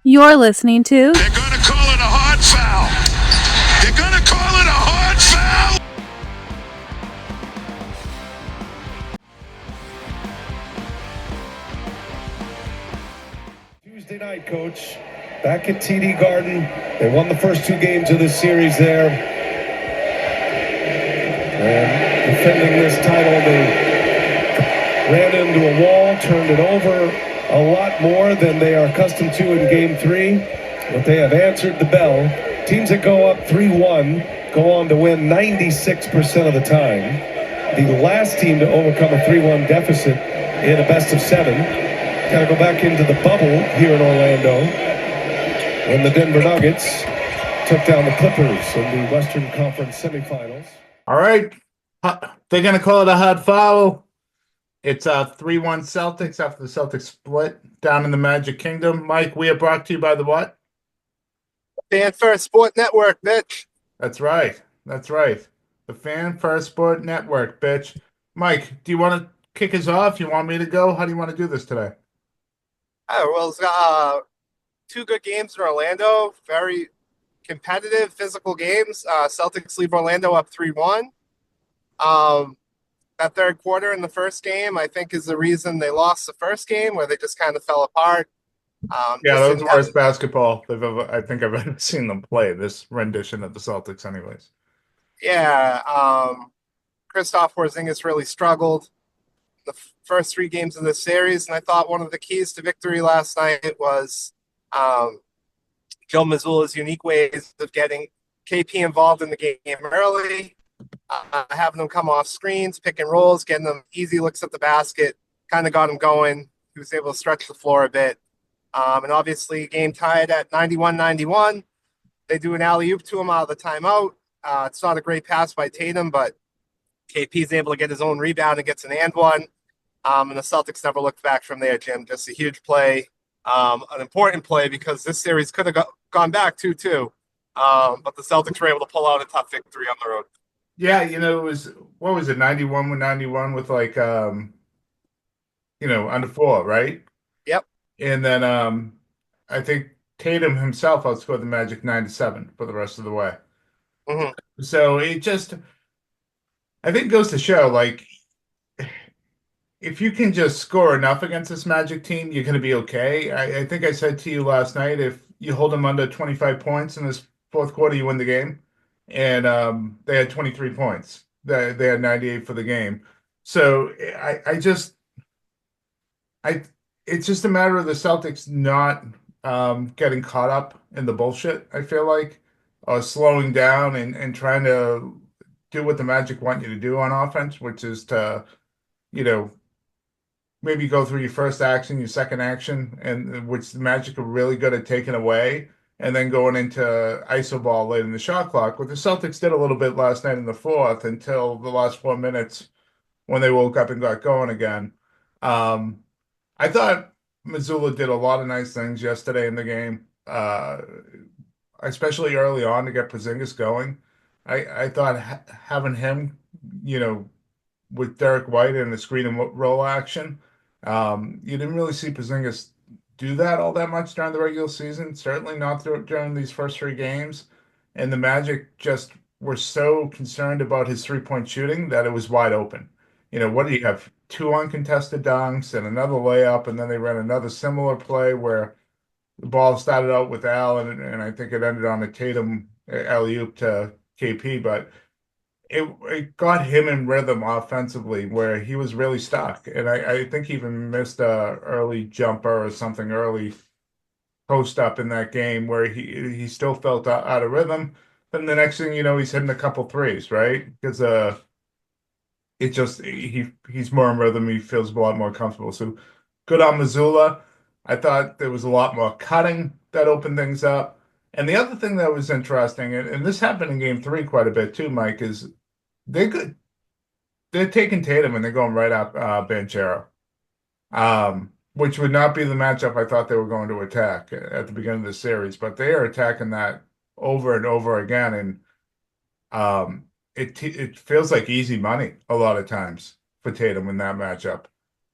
You're listening to They're going to call it a hard foul. They're going to call it a hard foul. Tuesday night, Coach. Back at TD Garden. They won the first two games of this series there. And defending this title, they ran into a wall, turned it over a lot more than they are accustomed to in Game 3. But they have answered the bell. Teams that go up 3-1 go on to win 96% of the time. The last team to overcome a 3-1 deficit in a best of 7. Got to go back into the bubble here in Orlando when the Denver Nuggets took down the Clippers in the Western Conference semifinals. All right. They're going to call it a hard foul. It's 3-1 Celtics after the Celtics split down in the Magic Kingdom. Mike, we are brought to you by the what? Fan First Sport Network, bitch. That's right. That's right. The Fan First Sport Network, bitch. Mike, do you want to kick us off? You want me to go? How do you want to do this today? Oh, well, it's two good games in Orlando. Very competitive, physical games. Celtics leave Orlando up 3-1. That third quarter in the first game, I think, is the reason they lost the first game, where they just kind of fell apart. Yeah, that was the worst basketball I think I've ever seen them play, this rendition of the Celtics anyways. Yeah, Kristaps Porzingis really struggled the first three games of this series, and I thought one of the keys to victory last night was Joe Mazzulla's unique ways of getting KP involved in the game early, having them come off screens, pick and rolls, getting them easy looks at the basket, kind of got him going. He was able to stretch the floor a bit. And obviously, game tied at 91-91. They do an alley-oop to him out of the timeout. It's not a great pass by Tatum, but KP's able to get his own rebound and gets an and one. And the Celtics never looked back from there, Jim. Just a huge play, an important play, because this series could have gone back 2-2. But the Celtics were able to pull out a tough victory on the road. Yeah, it was, what was it, 91 with like, under 4, right? Yep. And then I think Tatum himself outscored the Magic 9-7 for the rest of the way. Mm-hmm. So it just, I think, goes to show, like, if you can just score enough against this Magic team, you're going to be okay. I think I said to you last night, if you hold them under 25 points in this fourth quarter, you win the game. And they had 23 points. They had 98 for the game. So it's just a matter of the Celtics not getting caught up in the bullshit, I feel like, or slowing down and trying to do what the Magic want you to do on offense, which is to, maybe go through your first action, your second action, and which the Magic are really good at taking away, and then going into iso ball late in the shot clock. What the Celtics did a little bit last night in the fourth until the last 4 minutes when they woke up and got going again. I thought Mazzulla did a lot of nice things yesterday in the game, especially early on to get Porzingis going. I thought having him, with Derek White in the screen and roll action, you didn't really see Porzingis do that all that much during the regular season, certainly not during these first 3 games. And the Magic just were so concerned about his three-point shooting that it was wide open. What do you have? 2 uncontested dunks and another layup, and then they ran another similar play where the ball started out with Al, and I think it ended on a Tatum alley-oop to KP, but it got him in rhythm offensively where he was really stuck. And I think he even missed a early jumper or something, early post up in that game where he still felt out of rhythm. Then the next thing you know, he's hitting a couple threes, right? Because it just he's more in rhythm. He feels a lot more comfortable. So good on Mazzulla. I thought there was a lot more cutting that opened things up. And the other thing that was interesting, and this happened in game 3 quite a bit too, Mike, is they're taking Tatum and they're going right up Banchero, which would not be the matchup I thought they were going to attack at the beginning of the series, but they are attacking that over and over again, and it feels like easy money a lot of times for Tatum in that matchup.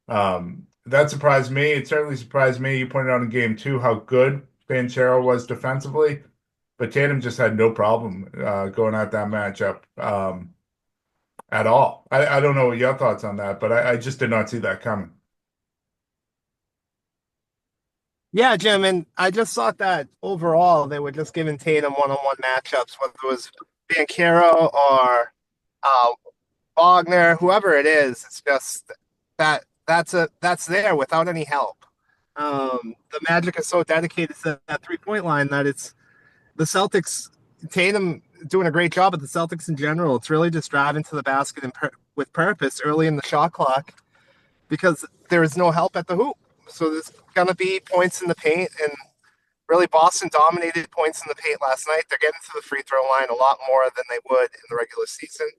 That surprised me. It certainly surprised me. You pointed out in game 2 how good Banchero was defensively, but Tatum just had no problem going at that matchup at all. I don't know what your thoughts on that, but I just did not see that coming. Yeah, Jim, and I just thought that overall they were just giving Tatum one-on-one matchups, whether it was Banchero or uh, Wagner, whoever it is. It's just that's there without any help. The Magic is so dedicated to that 3-point line that it's the Celtics. Tatum doing a great job, but the Celtics in general, it's really just driving to the basket with purpose early in the shot clock because there is no help at the hoop. So there's gonna be points in the paint, and really Boston dominated points in the paint last night. They're getting to the free throw line a lot more than they would in the regular season.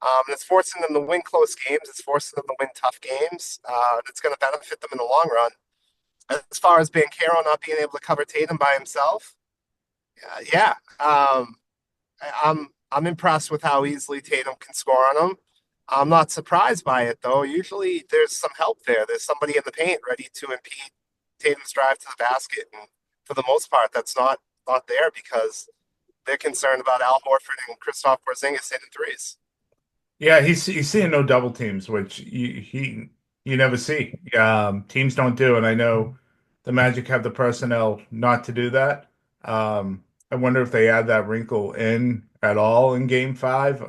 And it's forcing them to win close games. It's forcing them to win tough games. It's going to benefit them in the long run. As far as Banchero not being able to cover Tatum by himself, yeah, I'm impressed with how easily Tatum can score on him. I'm not surprised by it though. Usually there's some help there. There's somebody in the paint ready to impede Tatum's drive to the basket, and for the most part, that's not there because they're concerned about Al Horford and Christoph Porzingis hitting threes. Yeah, he's seeing no double teams, which you never see. Teams don't do, and I know the Magic have the personnel not to do that. I wonder if they add that wrinkle in at all in Game 5.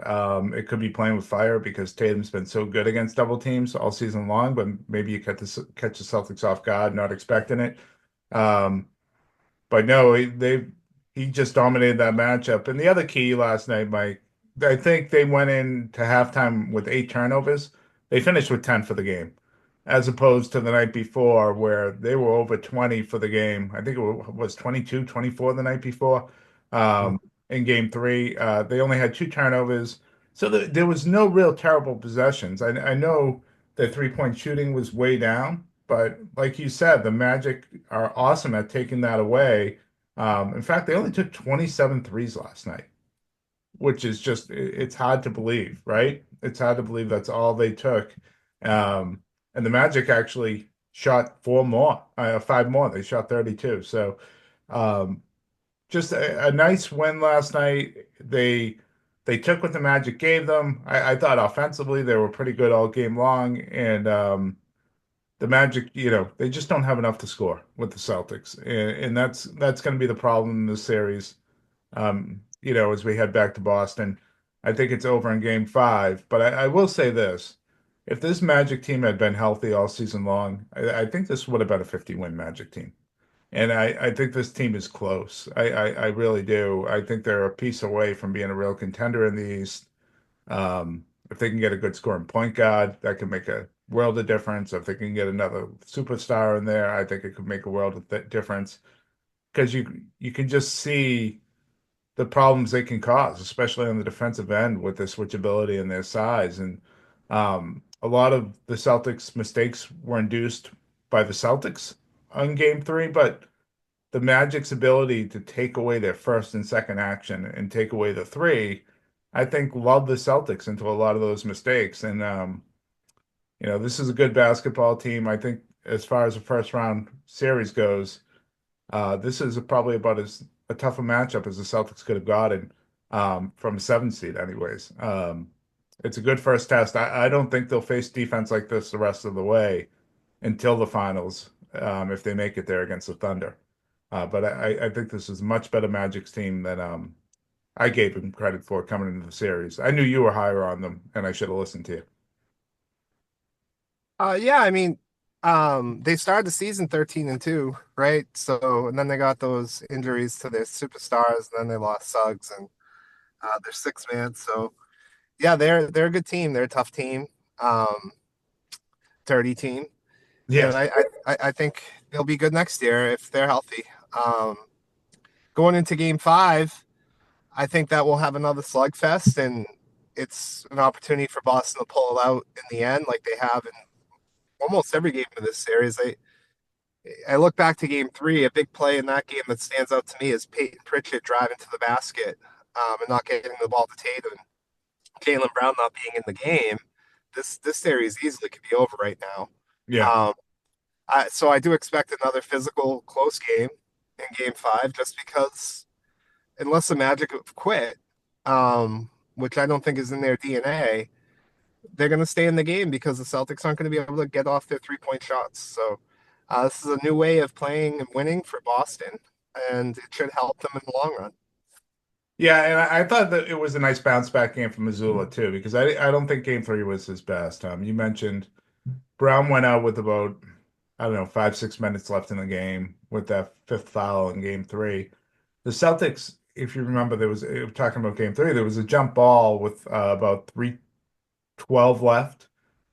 It could be playing with fire because Tatum's been so good against double teams all season long, but maybe you catch the Celtics off guard, not expecting it. Um, but no, he just dominated that matchup. And the other key last night, Mike, I think they went into halftime with 8 turnovers. They finished with 10 for the game, as opposed to the night before where they were over 20 for the game. I think it was 22, 24 the night before. In game three, they only had 2 turnovers. So there was no real terrible possessions. I know the 3-point shooting was way down, but like you said, the Magic are awesome at taking that away. In fact, they only took 27 threes last night, which is just, it's hard to believe, right? It's hard to believe that's all they took. And the Magic actually shot 5 more. They shot 32. So just a nice win last night. They took what the Magic gave them. I thought offensively they were pretty good all game long, and the Magic, they just don't have enough to score with the Celtics, and that's going to be the problem in this series. As we head back to Boston, I think it's over in Game 5. But I will say this: if this Magic team had been healthy all season long, I think this would have been a 50-win Magic team. And I think this team is close. I really do. I think they're a piece away from being a real contender in the East. If they can get a good scoring point guard, that could make a world of difference. If they can get another superstar in there, I think it could make a world of difference. Because you can just see the problems they can cause, especially on the defensive end with their switchability and their size. And a lot of the Celtics' mistakes were induced by the Celtics on Game 3, but the Magic's ability to take away their first and second action and take away the three, I think, lulled the Celtics into a lot of those mistakes. And this is a good basketball team. I think as far as the first round series goes, this is probably about as a tough a matchup as the Celtics could have gotten from a 7 seed, anyways. It's a good first test. I don't think they'll face defense like this the rest of the way until the finals, if they make it there against the Thunder. But I think this is a much better Magic's team than I gave him credit for coming into the series. I knew you were higher on them, and I should have listened to you. Yeah, I mean, they started the season 13-2, right? So, and then they got those injuries to their superstars, and then they lost Suggs and their six man. So, yeah, they're a good team. They're a tough team, um, dirty team, and Yes. I think they'll be good next year if they're healthy. Um, Going into Game 5, I think that we'll have another slugfest, and it's an opportunity for Boston to pull it out in the end, like they have in almost every game of this series. I look back to Game 3. A big play in that game that stands out to me is Peyton Pritchard driving to the basket and not getting the ball to Tatum. Jaylen Brown not being in the game. This series easily could be over right now. Yeah. Um, so I do expect another physical, close game, in game 5 just because unless the Magic have quit, which I don't think is in their DNA, they're going to stay in the game because the Celtics aren't going to be able to get off their 3-point shots. So this is a new way of playing and winning for Boston, and it should help them in the long run. Yeah, and I thought that it was a nice bounce back game for Missoula too, because I don't think game three was his best. You mentioned Brown went out with about, I don't know, 5, 6 minutes left in the game with that fifth foul in game three. The Celtics, if you remember, talking about game three, there was a jump ball with about 3:12 left.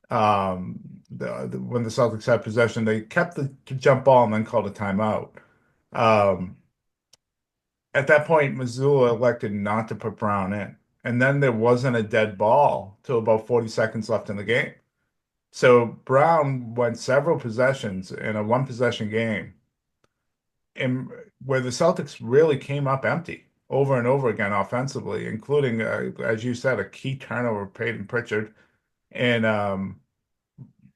When the Celtics had possession, they kept the jump ball and then called a timeout. Um, at that point, Missoula elected not to put Brown in. And then there wasn't a dead ball till about 40 seconds left in the game. So Brown went several possessions in a one possession game, and where the Celtics really came up empty over and over again offensively, including, as you said, a key turnover, Peyton Pritchard. And,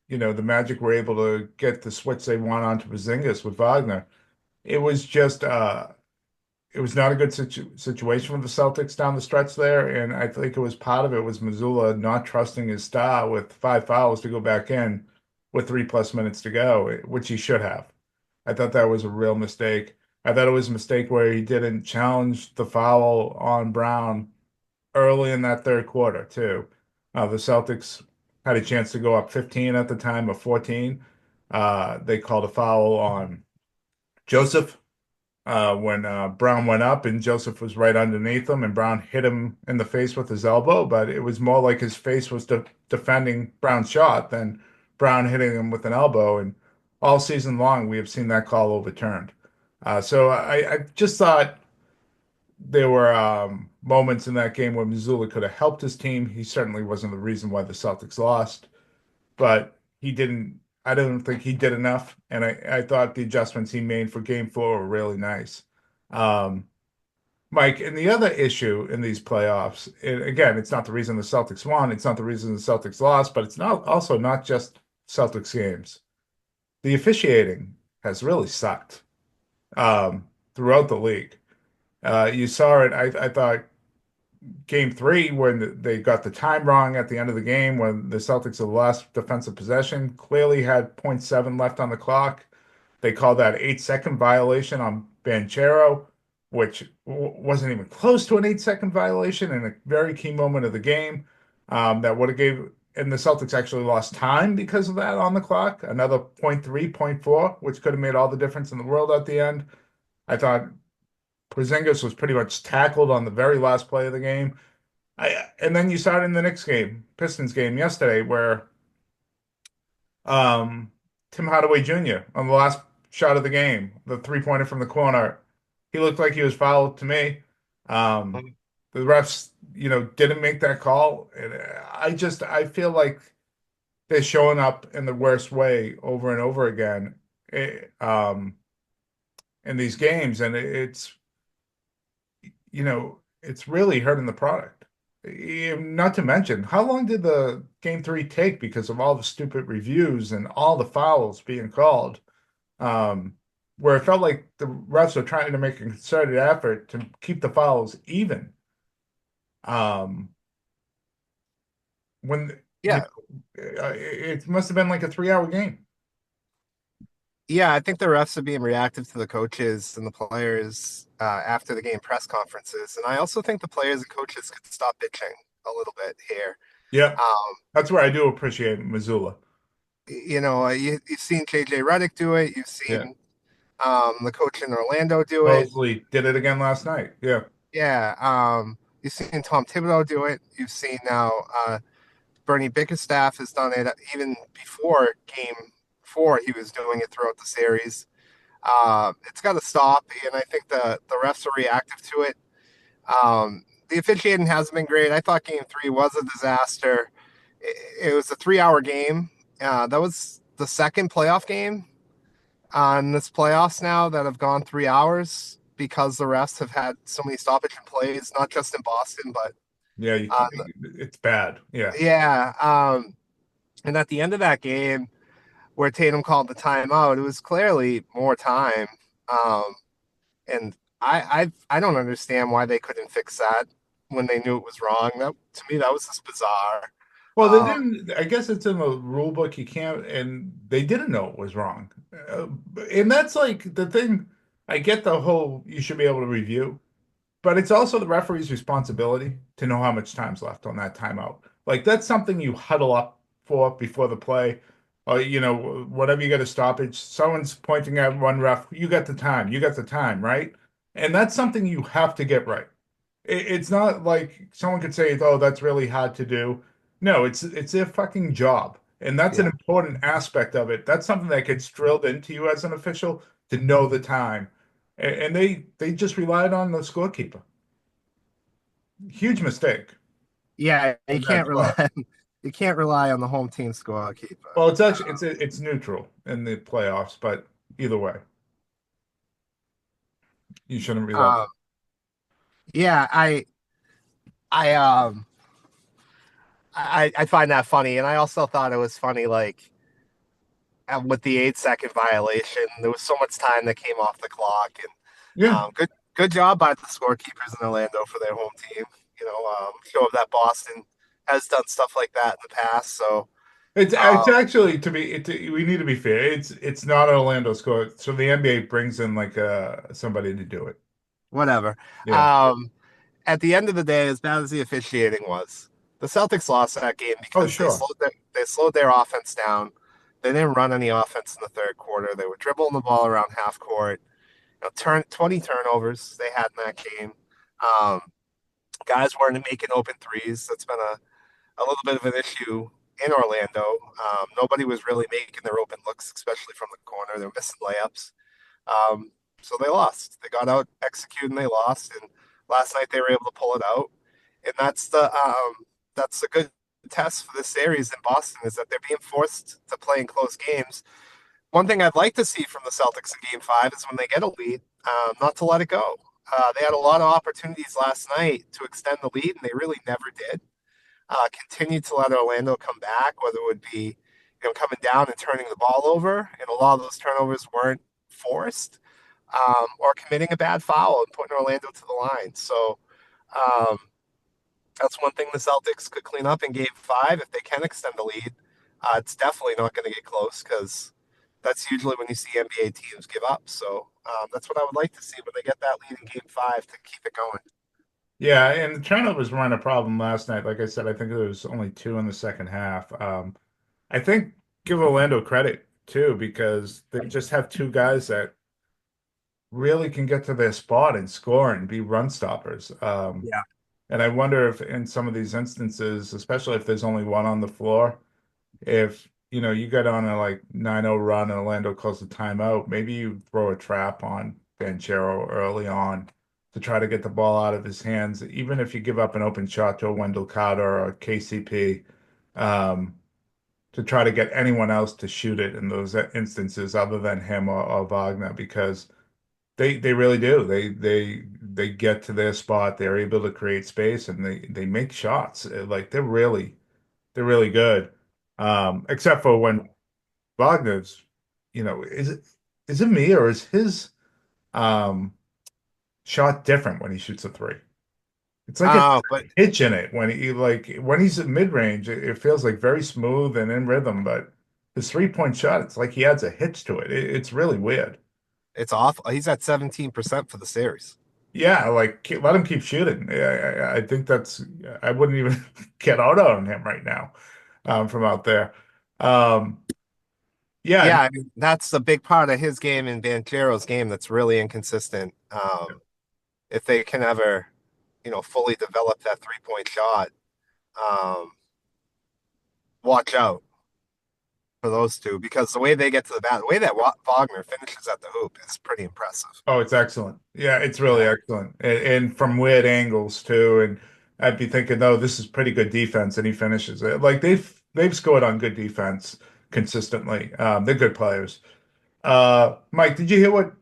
the Magic were able to get the switch they want onto Porzingis with Wagner. It was just, it was not a good situation for the Celtics down the stretch there, and I think it was part of it was Missoula not trusting his star with 5 fouls to go back in with 3+ minutes to go, which he should have. I thought that was a real mistake. I thought it was a mistake where he didn't challenge the foul on Brown early in that third quarter too. The Celtics had a chance to go up 15 at the time of 14. They called a foul on Joseph when Brown went up and Joseph was right underneath him and Brown hit him in the face with his elbow, but it was more like his face was defending Brown's shot than Brown hitting him with an elbow. And all season long, we have seen that call overturned. So I just thought there were moments in that game where Missoula could have helped his team. He certainly wasn't the reason why the Celtics lost, but he didn't. I don't think he did enough, and I thought the adjustments he made for game four were really nice. Um, Mike, and the other issue in these playoffs, again, it's not the reason the Celtics won, it's not the reason the Celtics lost, but it's not also not just Celtics games. The officiating has really sucked throughout the league. You saw it. I thought game three when they got the time wrong at the end of the game when the Celtics had lost defensive possession, clearly had zero point 0.7 left on the clock. They called that 8-second violation on Banchero, which wasn't even close to an 8-second violation in a very key moment of the game. That would have gave, and the Celtics actually lost time because of that on the clock, another point 0.3, point 0.4, which could have made all the difference in the world at the end. I thought Porzingis was pretty much tackled on the very last play of the game. And then you saw it in the Knicks game, Pistons game yesterday, where Tim Hardaway Jr. on the last shot of the game, the three-pointer from the corner, he looked like he was fouled to me. Um, the refs, didn't make that call. And I feel like they're showing up in the worst way over and over again in these games, and it's really hurting the product. Not to mention, how long did the game three take because of all the stupid reviews and all the fouls being called? Where it felt like the refs are trying to make a concerted effort to keep the fouls even. When Yeah, it must have been like a 3-hour game. yeah, I think the refs are being reactive to the coaches and the players after the game press conferences, and I also think the players and coaches could stop bitching a little bit here. Yeah, Um, that's where I do appreciate Missoula. you've seen JJ Redick do it. You've Yeah, seen the coach in Orlando do it. Mosley did it again last night. Yeah, Yeah. You've seen Tom Thibodeau do it. You've seen now Bernie Bickerstaff has done it even before game 4. He was doing it throughout the series. It's got to stop, and I think the refs are reactive to it. The officiating hasn't been great. I thought game 3 was a disaster. It was a 3-hour game. That was the second playoff game on this playoffs now that have gone 3 hours because the refs have had so many stoppage in plays, not just in Boston, but yeah, uh, it's bad. Yeah. yeah. And at the end of that game, where Tatum called the timeout, it was clearly more time. Um, And I don't understand why they couldn't fix that when they knew it was wrong. That to me that was just bizarre. Well, they Um, didn't. I guess it's in the rule book. You can't, and they didn't know it was wrong. And that's like the thing. I get the whole you should be able to review, but it's also the referee's responsibility to know how much time's left on that timeout. Like that's something you huddle up for before the play, or whatever you get a stoppage. Someone's pointing at one ref. You got the time. You got the time, right? And that's something you have to get right. It's not like someone could say, "Oh, that's really hard to do." No, it's their fucking job, and that's an yeah, important aspect of it. That's something that gets drilled into you as an official to know the time, and they just relied on the scorekeeper. Huge mistake yeah, you in that can't spot. rely you can't rely on the home team scorekeeper. Well, it's actually it's neutral in the playoffs, but either way, you shouldn't rely. Um, yeah, I um I find that funny, and I also thought it was funny, like with the 8 second violation, there was so much time that came off the clock, and Yeah, good job by the scorekeepers in Orlando for their home team. Show that Boston has done stuff like that in the past. So it's um, actually we need to be fair. It's not an Orlando score, so the NBA brings in like somebody to do it. whatever. Yeah. Um, at the end of the day, as bad as the officiating was, the Celtics lost that game Oh, because sure. they slowed their offense down. They didn't run any offense in the third quarter. They were dribbling the ball around half court. 20 turnovers they had in that game. Um, Guys weren't making open threes. That's been a little bit of an issue in Orlando. Nobody was really making their open looks, especially from the corner. They're missing layups. Um, so they lost. They got out executed and they lost. And last night they were able to pull it out. And that's the good test for this series in Boston is that they're being forced to play in close games. One thing I'd like to see from the Celtics in Game Five is when they get a lead, not to let it go. They had a lot of opportunities last night to extend the lead, and they really never did. Continued to let Orlando come back, whether it would be coming down and turning the ball over, and a lot of those turnovers weren't forced, or committing a bad foul and putting Orlando to the line. So um, that's one thing the Celtics could clean up in Game Five if they can extend the lead. It's definitely not going to get close because that's usually when you see NBA teams give up. So that's what I would like to see when they get that lead in Game Five to keep it going. Yeah, and the turnovers weren't a problem last night. Like I said, I think there was only two in the second half. I think give Orlando credit too because they just have two guys that really can get to their spot and score and be run stoppers. Yeah. And I wonder if in some of these instances, especially if there's only one on the floor, if you get on a like 9-0 run and Orlando calls a timeout, maybe you throw a trap on Banchero early on to try to get the ball out of his hands, even if you give up an open shot to a Wendell Carter or a KCP, um, to try to get anyone else to shoot it in those instances other than him or Wagner, because they really do. They get to their spot, they're able to create space, and they make shots. Like they're really good. Except for when Wagner's, is it me or is his um shot different when he shoots a three? It's like it's But a hitch in it when he's at mid range, it feels like very smooth and in rhythm, but his 3-point shot, it's like he adds a hitch to it. It's really weird. it's awful. He's at 17% for the series. Yeah, like let him keep shooting. I think I wouldn't even get out on him right now, from out there. Um, yeah, Yeah, I mean that's the big part of his game and Banchero's game that's really inconsistent. If they can ever, fully develop that 3-point shot, um, watch out for those two because the way they get to the bat, the way that Wagner finishes at the hoop is pretty impressive. oh, it's excellent. Yeah, it's really Yeah, excellent. And from weird angles too. And I'd be thinking, no, this is pretty good defense, and he finishes it. Like they've scored on good defense consistently. They're good players. Mike, did you hear what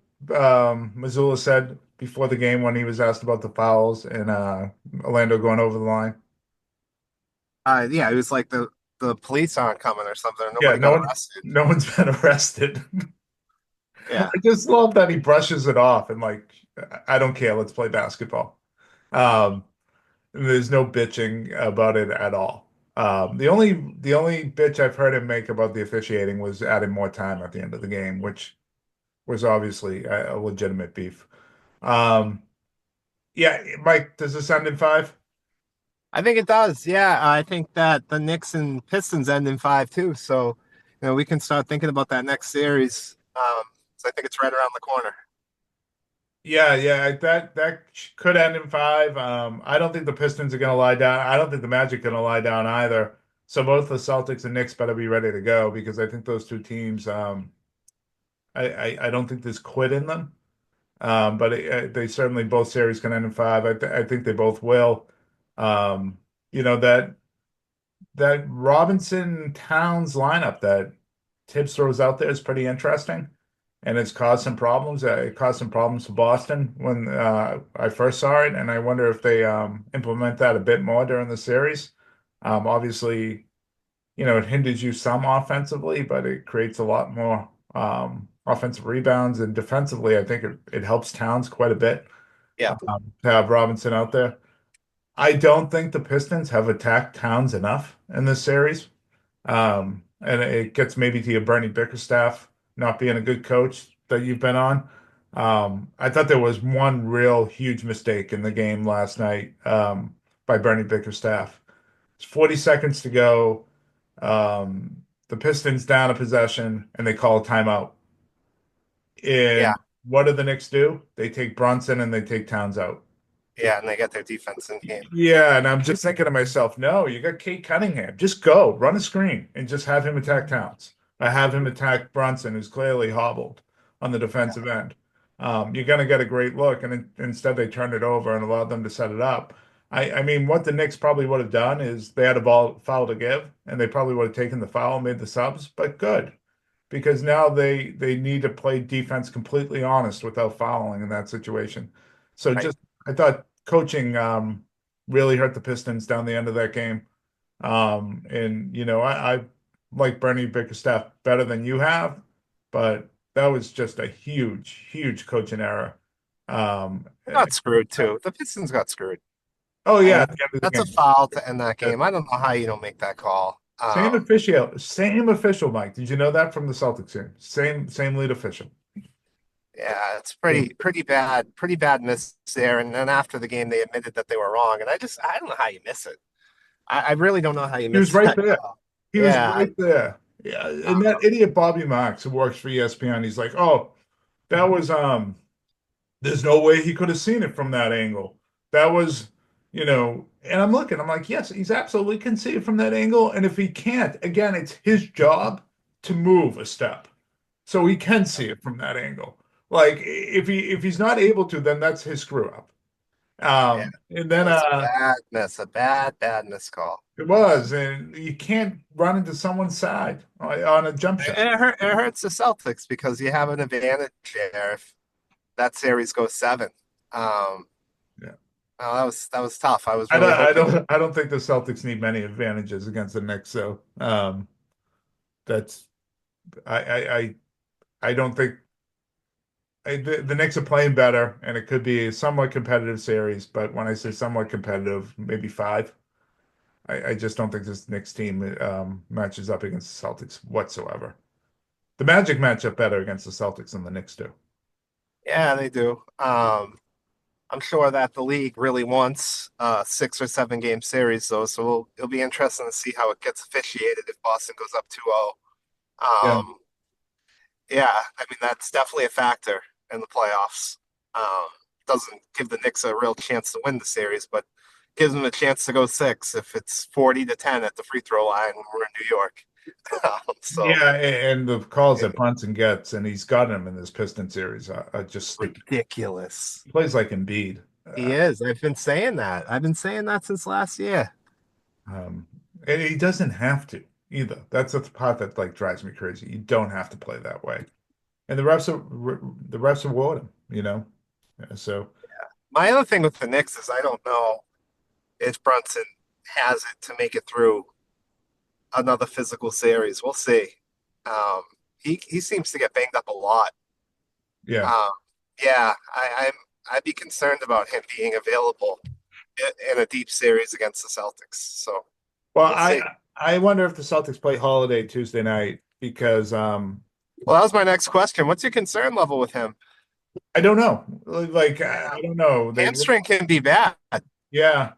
Missoula said before the game when he was asked about the fouls and Orlando going over the line? yeah, it was like the police aren't coming or something. Yeah, Nobody got arrested. no one's been arrested. I Yeah, just love that he brushes it off and like I don't care. Let's play basketball. Um, there's no bitching about it at all. The only bitch I've heard him make about the officiating was adding more time at the end of the game, which was obviously a legitimate beef. Um, yeah, Mike, does this end in five? I think it does. Yeah, I think that the Knicks and Pistons end in five too. So, we can start thinking about that next series. So I think it's right around the corner. Yeah, yeah, that could end in five. I don't think the Pistons are going to lie down. I don't think the Magic are going to lie down either. So both the Celtics and Knicks better be ready to go because I think those two teams, I don't think there's quit in them. But they certainly both series can end in five. I think they both will. Um, that Robinson Towns lineup that Tibbs throws out there is pretty interesting, and it's caused some problems. It caused some problems for Boston when I first saw it, and I wonder if they implement that a bit more during the series. Obviously, it hinders you some offensively, but it creates a lot more offensive rebounds, and defensively, I think it helps Towns quite a bit Yeah, to have Robinson out there. I don't think the Pistons have attacked Towns enough in this series. And it gets maybe to your Bernie Bickerstaff not being a good coach that you've been on. I thought there was one real huge mistake in the game last night by Bernie Bickerstaff. It's 40 seconds to go. The Pistons down a possession and they call a timeout. yeah, And what do the Knicks do? They take Brunson and they take Towns out. yeah, and they get their defense in game. Yeah, and I'm just thinking to myself, no, you got Kate Cunningham. Just go, run a screen, and just have him attack Towns. I have him attack Brunson, who's clearly hobbled on the defensive end. You're going to get a great look, and instead they turned it over and allowed them to set it up. I mean, what the Knicks probably would have done is they had a foul to give, and they probably would have taken the foul and made the subs, but good because now they need to play defense completely honest without fouling in that situation. So Right. just I thought coaching really hurt the Pistons down the end of that game. And I like Bernie Bickerstaff better than you have, but that was just a huge, huge coaching error. Eh, Got screwed too. The Pistons got screwed. oh I yeah, mean, at the end of the that's a game. foul to end that Yeah. game. I don't know how you don't make that call. Same official, Mike. Did you know that from the Celtics game? Same lead official. Yeah, it's pretty bad miss there. And then after the game, they admitted that they were wrong. And I don't know how you miss it. I really don't know how you He was miss right that there. call. He was Yeah, right there. Yeah, and that idiot Bobby Marks who works for ESPN, he's like, "Oh, that was there's no way he could have seen it from that angle. That was, and I'm looking, I'm like, yes, he's absolutely can see it from that angle. And if he can't, again, it's his job to move a step. So he can see it from that angle. Like if he's not able to, then that's his screw up. yeah. And That then was a bad miss, a bad miss call. it was, and you can't run into someone's side on a jump shot. And it hurts the Celtics because you have an advantage there if that series goes seven. Um, Yeah. oh, that was tough. I was I really don't, I hoping. don't, I don't think the Celtics need many advantages against the Knicks. So that's I don't think the Knicks are playing better, and it could be a somewhat competitive series. But when I say somewhat competitive, maybe five. I just don't think this Knicks team matches up against the Celtics whatsoever. The Magic match up better against the Celtics than the Knicks do. Yeah, they do. I'm sure that the league really wants a 6 or 7 game series though, so it'll be interesting to see how it gets officiated if Boston goes up 2-0. Yeah. Yeah, I mean that's definitely a factor in the playoffs. Um, doesn't give the Knicks a real chance to win the series, but gives them a chance to go six if it's 40-10 at the free throw line when we're in New York. So Yeah, and the calls yeah, that Brunson gets, and he's gotten them in this Piston series, are just stupid. ridiculous. He plays like Embiid. He is. I've been saying that. I've been saying that since last year. Um, and he doesn't have to either. That's the part that like drives me crazy. You don't have to play that way. And the refs reward him. Yeah, so My other thing with the Knicks is I don't know if Brunson has it to make it through another physical series. We'll see. He seems to get banged up a lot. yeah, Um, yeah, I'd be concerned about him being available in a deep series against the Celtics. So Well, we'll see. I wonder if the Celtics play Holiday Tuesday night because Well, that was my next question. What's your concern level with him? I don't know. Like I don't know. Hamstring can be bad. Yeah,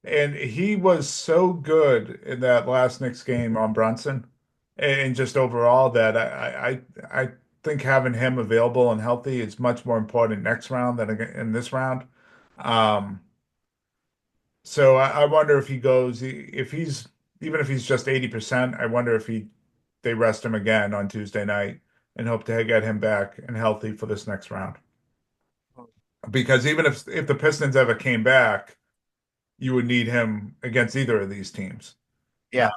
and he was so good in that last Knicks game on Brunson, and just overall that I think having him available and healthy is much more important next round than in this round. Um, so I wonder if he goes if he's even if he's just 80%, I wonder if they rest him again on Tuesday night and hope to get him back and healthy for this next round. Because even if the Pistons ever came back, you would need him against either of these teams. Yeah.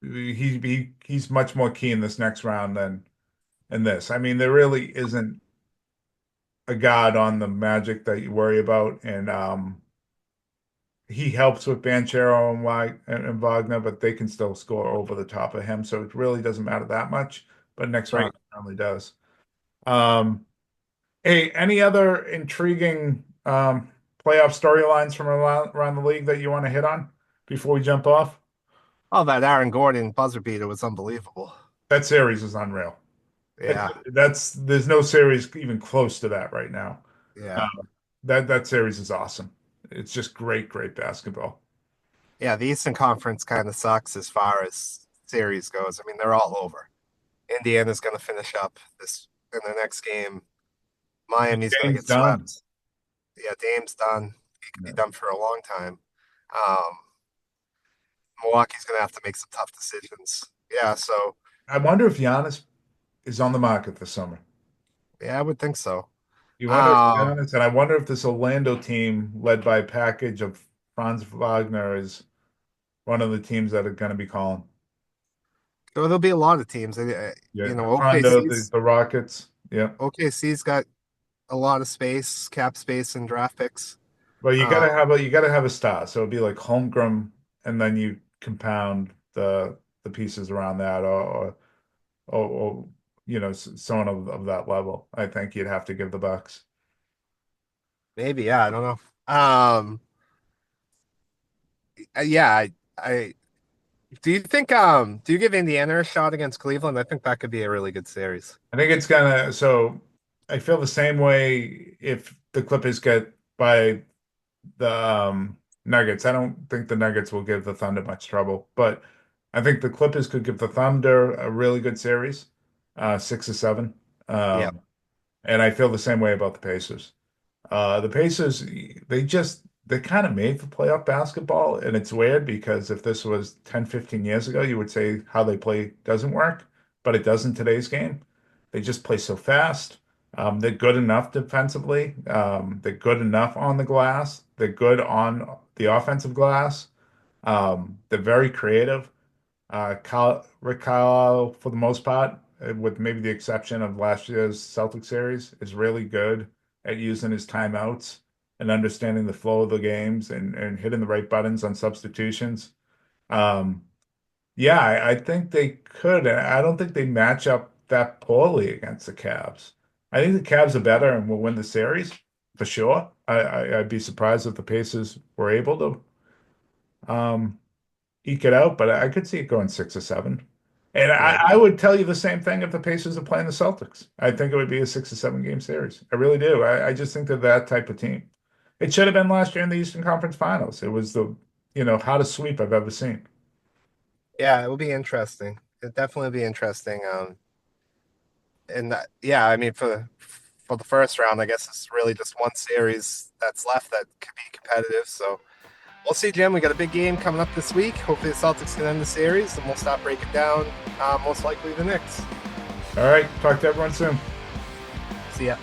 He's much more key in this next round than in this. I mean, there really isn't a god on the Magic that you worry about, and he helps with Banchero and Wagner, but they can still score over the top of him, so it really doesn't matter that much. But next Right. round it certainly does. Hey, any other intriguing playoff storylines from around the league that you want to hit on before we jump off? Oh, that Aaron Gordon buzzer beater was unbelievable. That series is unreal. Yeah. There's no series even close to that right now. Yeah. That series is awesome. It's just great basketball. Yeah. The Eastern Conference kind of sucks as far as series goes. I mean, they're all over. Indiana's going to finish up this in the next game. Miami's going to Dame's get done. swept. Yeah, Dame's done. He could be done for a long time. Um, Milwaukee's going to have to make some tough decisions. Yeah, so I wonder if Giannis is on the market this summer. yeah, I would think so. You wonder if Um, Giannis, and I wonder if this Orlando team led by a package of Franz Wagner is one of the teams that are going to be calling. there'll be a lot of teams. Yeah, Rondo, OKC's the Rockets. Yeah. OKC's got a lot of space, cap space, and draft picks. Well, Um, you gotta have a star. So it'd be like Holmgren, and then you compound the pieces around that, or someone of that level. I think you'd have to give the Bucks. maybe, yeah, I don't know. Yeah, I do you give Indiana a shot against Cleveland? I think that could be a really good series. I think it's gonna. So I feel the same way if the Clippers get by the Nuggets. I don't think the Nuggets will give the Thunder much trouble, but I think the Clippers could give the Thunder a really good series, 6 or 7. Yeah. And I feel the same way about the Pacers. The Pacers, they're kind of made for playoff basketball, and it's weird because if this was 10, 15 years ago, you would say how they play doesn't work, but it does in today's game. They just play so fast. They're good enough defensively. They're good enough on the glass. They're good on the offensive glass. They're very creative. Rick Carlisle, for the most part, with maybe the exception of last year's Celtics series, is really good at using his timeouts and understanding the flow of the games and hitting the right buttons on substitutions. Um, yeah, I think they could. And I don't think they match up that poorly against the Cavs. I think the Cavs are better and will win the series for sure. I'd be surprised if the Pacers were able to eke it out, but I could see it going 6 or 7. And Yeah. I would tell you the same thing if the Pacers are playing the Celtics. I think it would be a 6 or 7 game series. I really do. I just think they're that type of team. It should have been last year in the Eastern Conference Finals. It was the hottest sweep I've ever seen. Yeah, it will be interesting. It definitely be interesting. And yeah, I mean for the first round, I guess it's really just one series that's left that could be competitive. So we'll see, Jim. We got a big game coming up this week. Hopefully, the Celtics can end the series, and we'll stop breaking down. Most likely, the Knicks. All right. Talk to everyone soon. See ya.